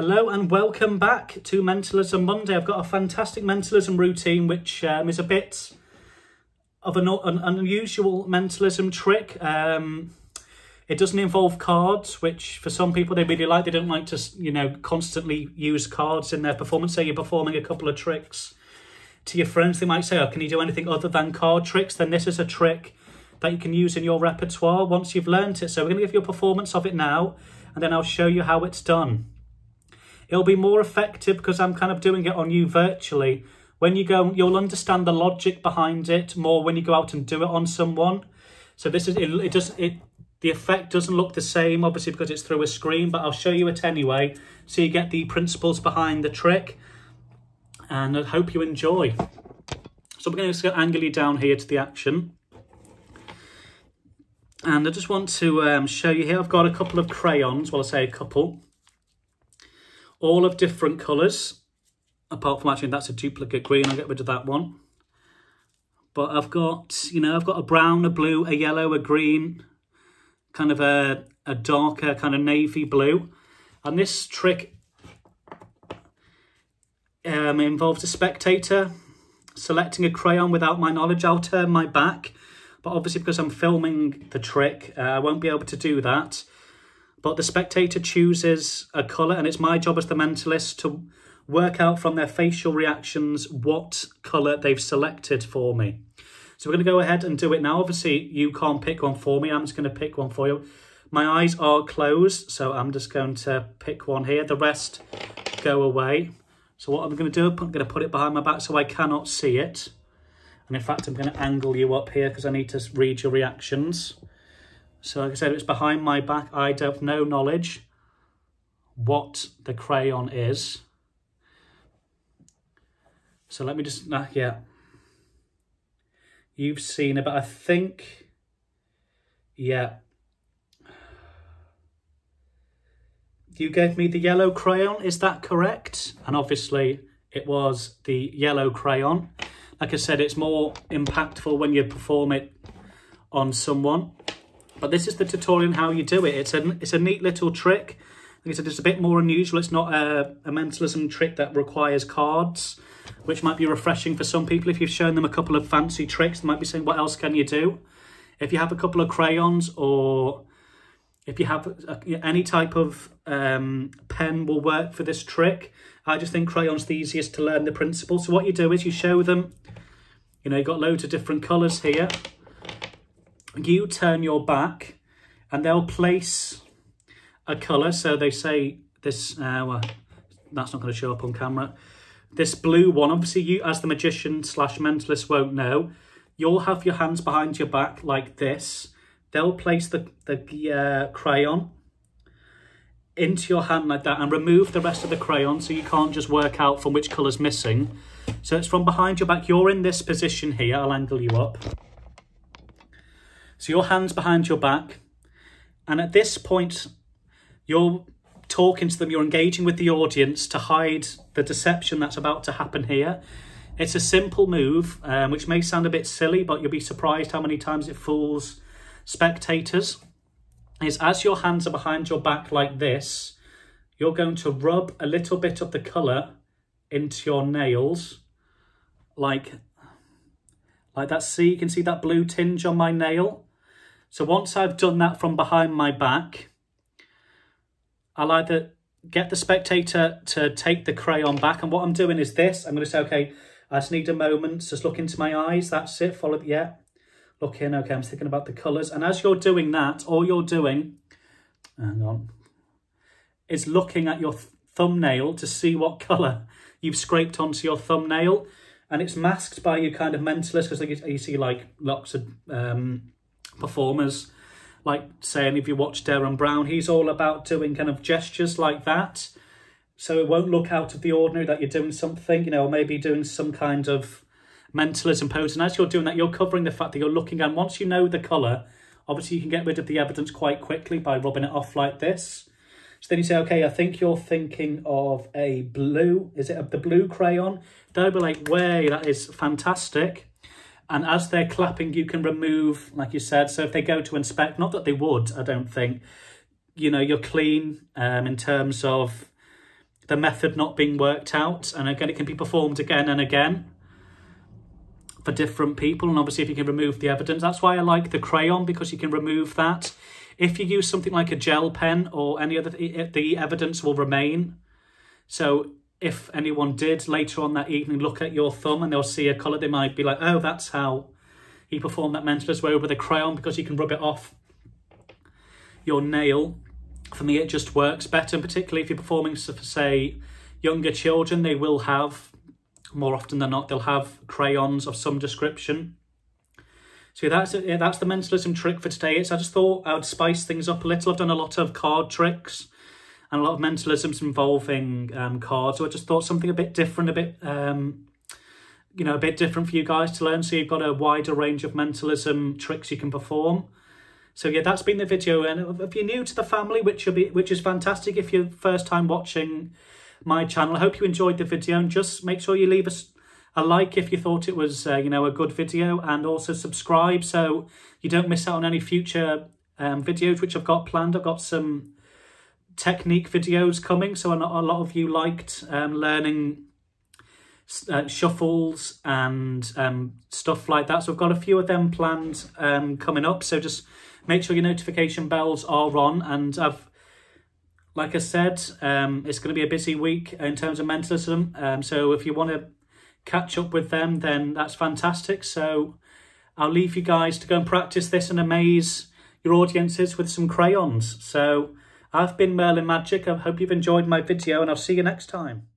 Hello and welcome back to Mentalism Monday. I've got a fantastic mentalism routine which is a bit of an unusual mentalism trick. It doesn't involve cards, which for some people they really like. They don't like to, constantly use cards in their performance. Say you're performing a couple of tricks to your friends, they might say, oh, can you do anything other than card tricks? Then this is a trick that you can use in your repertoire once you've learnt it. So we're going to give you a performance of it now, and then I'll show you how it's done. It'll be more effective because I'm kind of doing it on you virtually. When you go, you'll understand the logic behind it more when you go out and do it on someone. So this is the effect doesn't look the same, obviously, because it's through a screen, but I'll show you it anyway, so you get the principles behind the trick, and I hope you enjoy. So we're going to angle you down here to the action. And I just want to show you here, I've got a couple of crayons, well I say a couple, all of different colours, apart from actually that's a duplicate green, I'll get rid of that one. But I've got, I've got a brown, a blue, a yellow, a green, kind of a darker kind of navy blue. And this trick involves a spectator selecting a crayon without my knowledge. I'll turn my back, but obviously because I'm filming the trick, I won't be able to do that. But the spectator chooses a colour, and it's my job as the mentalist to work out from their facial reactions what colour they've selected for me. So we're going to go ahead and do it now. Obviously, you can't pick one for me. I'm just going to pick one for you. My eyes are closed, so I'm just going to pick one here. The rest go away. So what I'm going to do, I'm going to put it behind my back so I cannot see it. And in fact, I'm going to angle you up here because I need to read your reactions. So like I said, it's behind my back. I have no knowledge what the crayon is. So let me just, yeah. You've seen it, but I think, yeah. You gave me the yellow crayon, is that correct? And obviously it was the yellow crayon. Like I said, it's more impactful when you perform it on someone. But this is the tutorial on how you do it. It's a neat little trick. Like I said, it's a bit more unusual. It's not a mentalism trick that requires cards, which might be refreshing for some people. If you've shown them a couple of fancy tricks, they might be saying, what else can you do? If you have a couple of crayons, or if you have any type of pen will work for this trick. I just think crayon's the easiest to learn the principles. So what you do is you show them, you've got loads of different colours here. You turn your back and they'll place a colour. So they say this, well, that's not going to show up on camera. This blue one, obviously you as the magician / mentalist won't know. You'll have your hands behind your back like this. They'll place the crayon into your hand like that and remove the rest of the crayon, so you can't just work out from which colour's missing. So it's from behind your back. You're in this position here. I'll angle you up. So your hand's behind your back. And at this point, you're talking to them. You're engaging with the audience to hide the deception that's about to happen here. It's a simple move, which may sound a bit silly, but you'll be surprised how many times it fools spectators. Is as your hands are behind your back like this, you're going to rub a little bit of the colour into your nails, like that. See, you can see that blue tinge on my nail. So once I've done that from behind my back, I'll either get the spectator to take the crayon back, and what I'm doing is this. I'm going to say, okay, I just need a moment, just look into my eyes, that's it, follow, yeah. Look in, okay, I'm thinking about the colours. And as you're doing that, all you're doing, hang on, is looking at your thumbnail to see what colour you've scraped onto your thumbnail. And it's masked by your kind of mentalist, because you see like lots of performers, like saying if you watch Darren Brown, he's all about doing kind of gestures like that. So it won't look out of the ordinary that you're doing something, or maybe doing some kind of mentalism pose. And as you're doing that, you're covering the fact that you're looking, and once you know the colour, obviously you can get rid of the evidence quite quickly by rubbing it off like this. So then you say, okay, I think you're thinking of a blue. Is it the blue crayon? They'll be like, way, that is fantastic. And as they're clapping, you can remove, like you said, so if they go to inspect, not that they would, I don't think, you're clean in terms of the method not being worked out. And again, it can be performed again and again for different people. And obviously if you can remove the evidence, that's why I like the crayon, because you can remove that. If you use something like a gel pen or any other, the evidence will remain. So if anyone did later on that evening look at your thumb and they'll see a colour, they might be like, oh, that's how he performed that mentalism way with a crayon, because you can rub it off your nail. For me, it just works better, and particularly if you're performing for, say, younger children, they will have, more often than not, they'll have crayons of some description. So that's the mentalism trick for today. I just thought I would spice things up a little. I've done a lot of card tricks and a lot of mentalisms involving cards, so I just thought something a bit different, a bit a bit different for you guys to learn, so you've got a wider range of mentalism tricks you can perform. So yeah, that's been the video. And if you're new to the family, which is fantastic, if you're first time watching my channel, I hope you enjoyed the video, and just make sure you leave us a like if you thought it was a good video, and also subscribe so you don't miss out on any future videos which I've got planned. I've got some technique videos coming, so a lot of you liked learning shuffles and stuff like that, so I've got a few of them planned coming up. So just make sure your notification bells are on, and like I said, it's going to be a busy week in terms of mentalism, so if you want to catch up with them, then that's fantastic. So I'll leave you guys to go and practice this and amaze your audiences with some crayons. So I've been Merlin Magic. I hope you've enjoyed my video, and I'll see you next time.